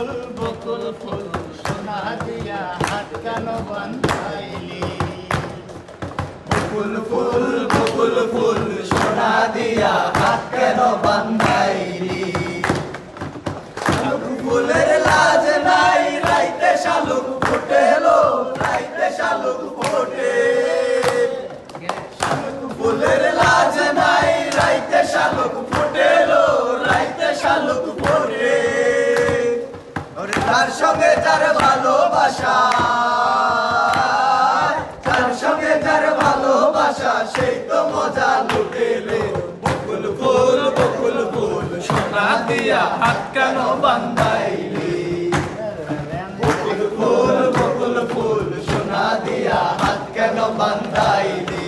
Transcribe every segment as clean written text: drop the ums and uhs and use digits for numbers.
বকুল ফুল সোনা দিয়া হাত কেন বান্ধাইলি বকুল ফুল সোনা দিয়া হাত কেন বান্ধাইলি শালুক ফুলের লাজ নাই রাইতে শালুক ফোটেলো রাইতে শালুক ফোটে শালুক ফুলের লাজ নাই রাইতে শালুক ফোটেলো রাইতে শালুক ফোটে ওরে তার সঙ্গে যার ভালোবাসা তার সঙ্গে যার ভালোবাসা সেই তো মজা লুটেলো বকুল ফুল সোনা দিয়া হাত কেন বান্ধাইলি বকুল ফুল সোনা দিয়া হাত কেন বান্ধাইলি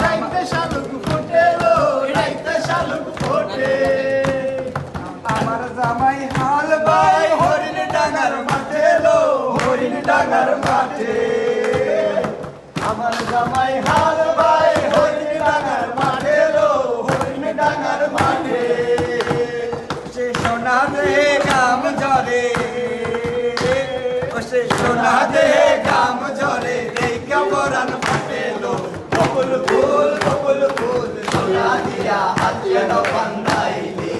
রাইতে শালুক ফোটেলো রাইতে শালুক ফোটে আমার জামাই হাল বাই হরিণ ডাঙ্গার মাঠে লো হরিণ ডাঙ্গার মাঠে আমার জামাই হাল বাই হরিণ ডাঙ্গার মাঠে লো হরিণ ডাঙ্গার মাঠে সে সোনা দে গাম জরে সে সোনা দে গাম জরে রেখা বরান ফাটে লো বকুল ফুল সোনা দিয়া হাত কেন বান্ধাইলি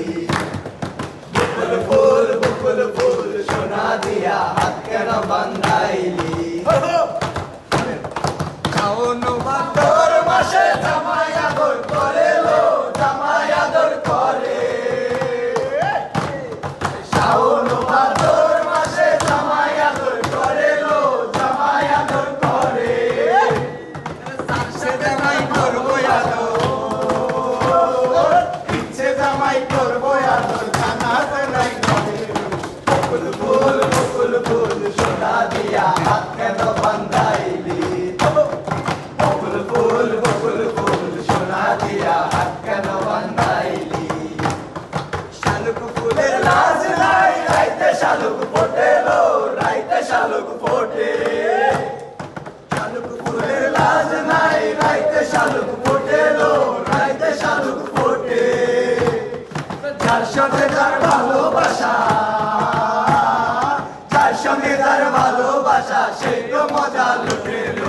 বকুল ফুল সোনা দিয়া হাত কেন বান্ধাইলি শাওন ভাদর মাসে জামাই আদর করে লো জামাই আদর করে শাওন ভাদর মাসে জামাই আদর করে লো জামাই আদর করে সে জামাই করবো আদর ইচ্ছে জামাই করবো আদর জানাতে নাই বকুল ফুল সোনা দিয়া হাত কেন বান্ধাইলি বকুল ফুল সোনা দিয়া হাত কেন বান্ধাইলি শালুক ফুলের লাজ নাই রাইতে শালুক ফোটেলো রাইতে শালুক ফোটে শালুক ফুলের লাজ নাই রাইতে শালুক ফোটেলো রাইতে শালুক ফোটে যার সঙ্গে যার ভালোবাসা যার সঙ্গে যার ভালোবাসা সেই তো মজা লুটেলো